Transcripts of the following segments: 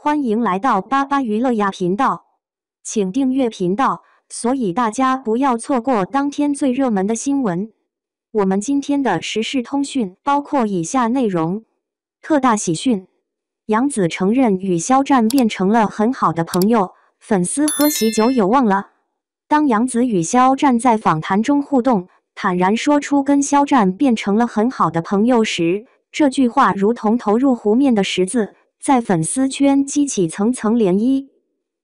欢迎来到巴巴娱乐呀频道，请订阅频道，所以大家不要错过当天最热门的新闻。我们今天的时事通讯包括以下内容：特大喜讯，杨紫承认与肖战变成了很好的朋友，粉丝喝喜酒有望了。当杨紫与肖战在访谈中互动，坦然说出跟肖战变成了很好的朋友时，这句话如同投入湖面的石子，在粉丝圈激起层层涟漪。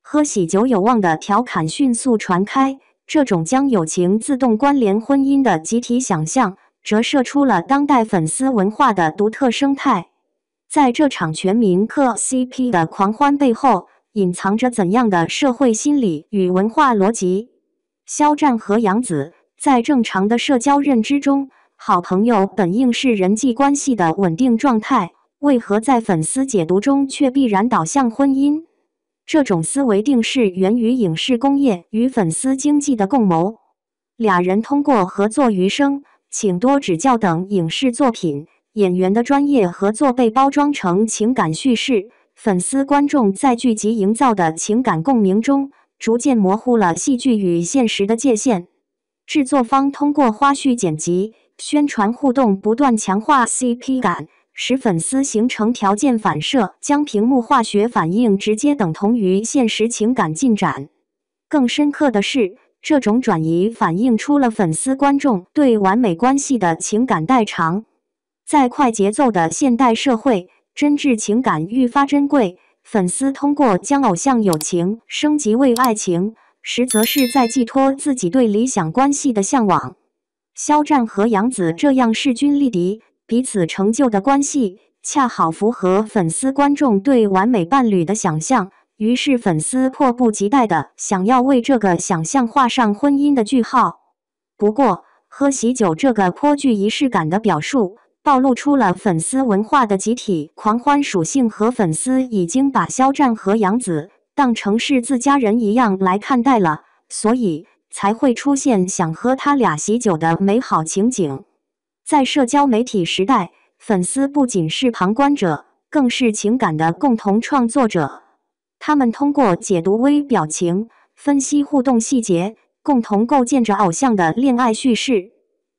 喝喜酒有望的调侃迅速传开，这种将友情自动关联婚姻的集体想象，折射出了当代粉丝文化的独特生态。在这场全民磕 CP 的狂欢背后，隐藏着怎样的社会心理与文化逻辑？肖战和杨紫在正常的社交认知中，好朋友本应是人际关系的稳定状态，为何在粉丝解读中却必然导向婚姻？这种思维定式源于影视工业与粉丝经济的共谋。俩人通过合作余生、请多指教等影视作品，演员的专业合作被包装成情感叙事，粉丝观众在剧集营造的情感共鸣中，逐渐模糊了戏剧与现实的界限。制作方通过花絮剪辑、宣传互动不断强化 CP 感，使粉丝形成条件反射，将屏幕化学反应直接等同于现实情感进展。更深刻的是，这种转移反映出了粉丝观众对完美关系的情感代偿。在快节奏的现代社会，真挚情感愈发珍贵，粉丝通过将偶像友情升级为爱情，实则是在寄托自己对理想关系的向往。肖战和杨紫这样势均力敌、彼此成就的关系，恰好符合粉丝观众对完美伴侣的想象，于是粉丝迫不及待地想要为这个想象画上婚姻的句号。不过，喝喜酒这个颇具仪式感的表述，暴露出了粉丝文化的集体狂欢属性和粉丝已经把肖战和杨紫当成是自家人一样来看待了，所以才会出现想喝他俩喜酒的美好情景。在社交媒体时代，粉丝不仅是旁观者，更是情感的共同创作者。他们通过解读微表情、分析互动细节，共同构建着偶像的恋爱叙事。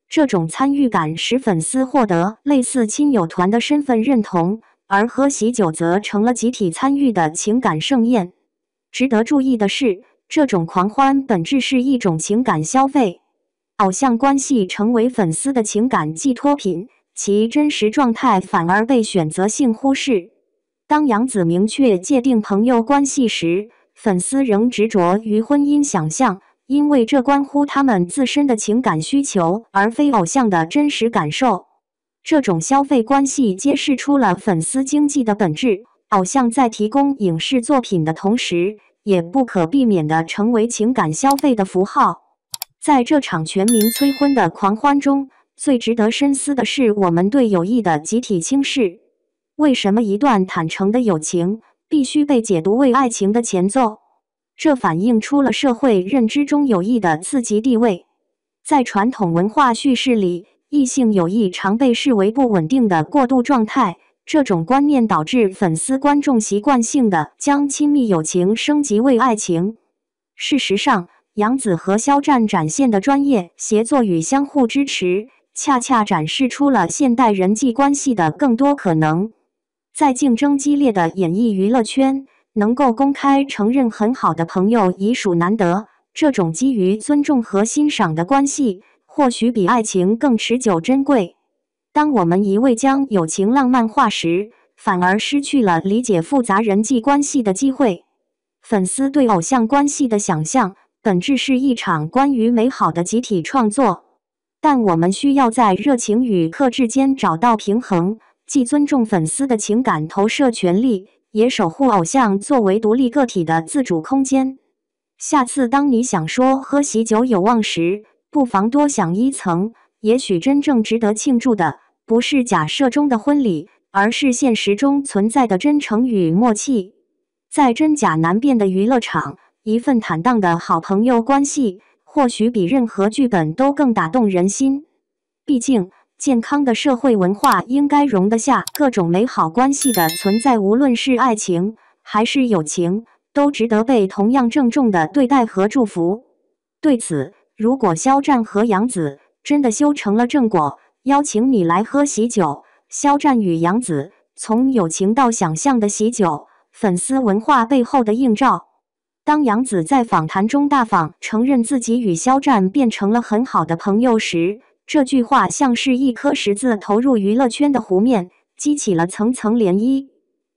这种参与感使粉丝获得类似亲友团的身份认同，而喝喜酒则成了集体参与的情感盛宴。值得注意的是，这种狂欢本质是一种情感消费，偶像关系成为粉丝的情感寄托品，其真实状态反而被选择性忽视。当杨紫明确界定朋友关系时，粉丝仍执着于婚姻想象，因为这关乎他们自身的情感需求，而非偶像的真实感受。这种消费关系揭示出了粉丝经济的本质，偶像在提供影视作品的同时，也不可避免地成为情感消费的符号。在这场全民催婚的狂欢中，最值得深思的是我们对友谊的集体轻视。为什么一段坦诚的友情必须被解读为爱情的前奏？这反映出了社会认知中友谊的次级地位。在传统文化叙事里，异性友谊常被视为不稳定的过渡状态，这种观念导致粉丝观众习惯性地将亲密友情升级为爱情。事实上，杨紫和肖战展现的专业协作与相互支持，恰恰展示出了现代人际关系的更多可能。在竞争激烈的演艺娱乐圈，能够公开承认很好的朋友已属难得，这种基于尊重和欣赏的关系，或许比爱情更持久珍贵。当我们一味将友情浪漫化时，反而失去了理解复杂人际关系的机会。粉丝对偶像关系的想象，本质是一场关于美好的集体创作，但我们需要在热情与克制间找到平衡，既尊重粉丝的情感投射权利，也守护偶像作为独立个体的自主空间。下次当你想说喝喜酒有望时，不妨多想一层，也许真正值得庆祝的，不是假设中的婚礼，而是现实中存在的真诚与默契。在真假难辨的娱乐场，一份坦荡的好朋友关系，或许比任何剧本都更打动人心。毕竟，健康的社会文化应该容得下各种美好关系的存在，无论是爱情、还是友情，都值得被同样郑重的对待和祝福。对此，如果肖战和杨紫真的修成了正果，邀请你来喝喜酒，肖战与杨紫从友情到想象的喜酒，粉丝文化背后的映照。当杨紫在访谈中大方承认自己与肖战变成了很好的朋友时，这句话像是一颗石子投入娱乐圈的湖面，激起了层层涟漪。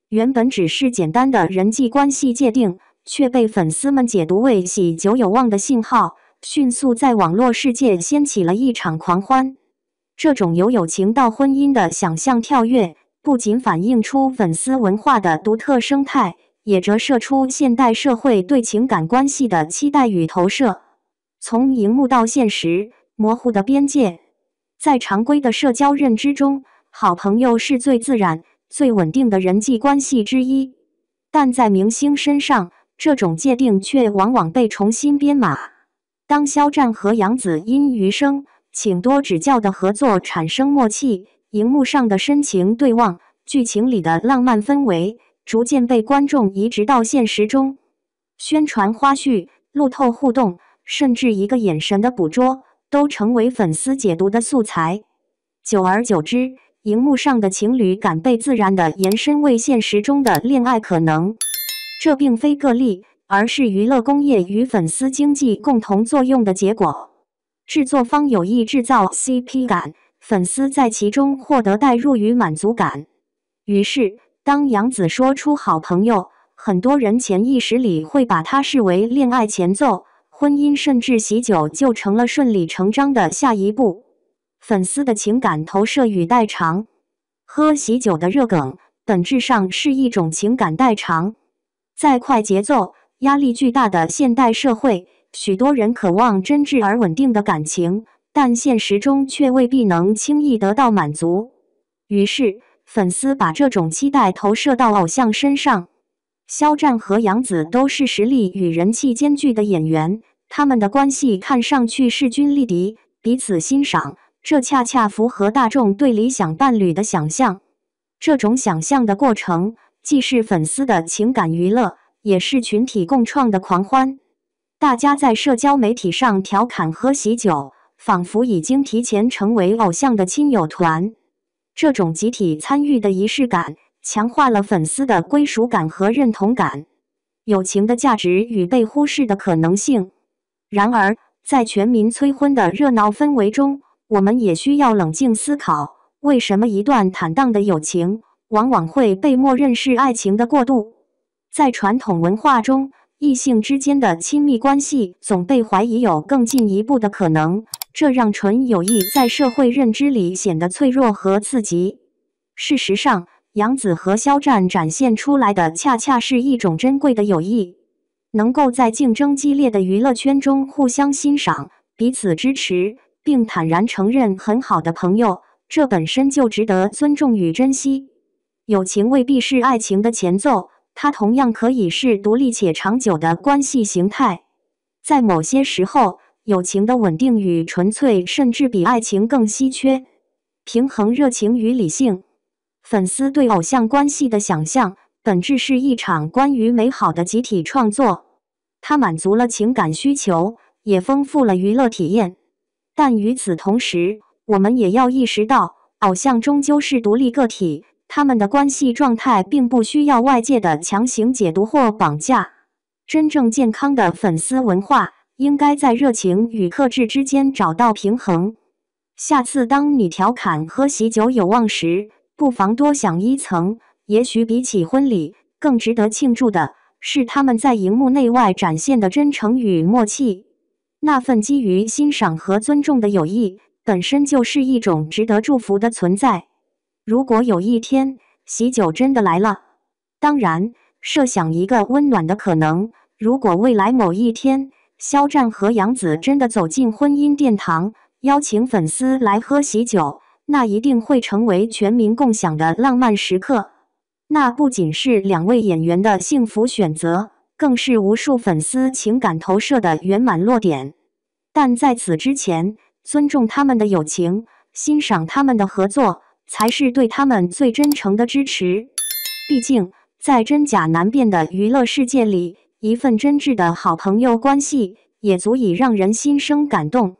原本只是简单的人际关系界定，却被粉丝们解读为喜酒有望的信号，迅速在网络世界掀起了一场狂欢。这种由友情到婚姻的想象跳跃，不仅反映出粉丝文化的独特生态，也折射出现代社会对情感关系的期待与投射。从荧幕到现实，模糊的边界。在常规的社交认知中，好朋友是最自然、最稳定的人际关系之一。但在明星身上，这种界定却往往被重新编码。当肖战和杨紫因余生请多指教的合作产生默契，荧幕上的深情对望，剧情里的浪漫氛围，逐渐被观众移植到现实中。宣传花絮、路透互动，甚至一个眼神的捕捉，都成为粉丝解读的素材。久而久之，荧幕上的情侣感被自然地延伸为现实中的恋爱可能。这并非个例，而是娱乐工业与粉丝经济共同作用的结果。制作方有意制造 CP 感，粉丝在其中获得代入与满足感。于是，当杨紫说出好朋友，很多人潜意识里会把它视为恋爱前奏，婚姻甚至喜酒就成了顺理成章的下一步。粉丝的情感投射与代偿，喝喜酒的热梗，本质上是一种情感代偿。在快节奏、压力巨大的现代社会，许多人渴望真挚而稳定的感情，但现实中却未必能轻易得到满足。于是，粉丝把这种期待投射到偶像身上。肖战和杨紫都是实力与人气兼具的演员，他们的关系看上去势均力敌，彼此欣赏，这恰恰符合大众对理想伴侣的想象。这种想象的过程，既是粉丝的情感娱乐，也是群体共创的狂欢。大家在社交媒体上调侃喝喜酒，仿佛已经提前成为偶像的亲友团。这种集体参与的仪式感，强化了粉丝的归属感和认同感。友情的价值与被忽视的可能性。然而，在全民催婚的热闹氛围中，我们也需要冷静思考，为什么一段坦荡的友情往往会被默认是爱情的过渡？在传统文化中，异性之间的亲密关系总被怀疑有更进一步的可能，这让纯友谊在社会认知里显得脆弱和刺激。事实上，杨紫和肖战展现出来的恰恰是一种珍贵的友谊，能够在竞争激烈的娱乐圈中互相欣赏、彼此支持，并坦然承认很好的朋友，这本身就值得尊重与珍惜。友情未必是爱情的前奏，它同样可以是独立且长久的关系形态。在某些时候，友情的稳定与纯粹甚至比爱情更稀缺。平衡热情与理性。粉丝对偶像关系的想象，本质是一场关于美好的集体创作。它满足了情感需求，也丰富了娱乐体验。但与此同时，我们也要意识到，偶像终究是独立个体，他们的关系状态并不需要外界的强行解读或绑架。真正健康的粉丝文化，应该在热情与克制之间找到平衡。下次当你调侃喝喜酒有望时，不妨多想一层，也许比起婚礼，更值得庆祝的是他们在荧幕内外展现的真诚与默契。那份基于欣赏和尊重的友谊，本身就是一种值得祝福的存在。如果有一天，喜酒真的来了，当然，设想一个温暖的可能，如果未来某一天，肖战和杨紫真的走进婚姻殿堂，邀请粉丝来喝喜酒，那一定会成为全民共享的浪漫时刻。那不仅是两位演员的幸福选择，更是无数粉丝情感投射的圆满落点。但在此之前，尊重他们的友情，欣赏他们的合作，才是对他们最真诚的支持。毕竟，在真假难辨的娱乐世界里，一份真挚的好朋友关系也足以让人心生感动。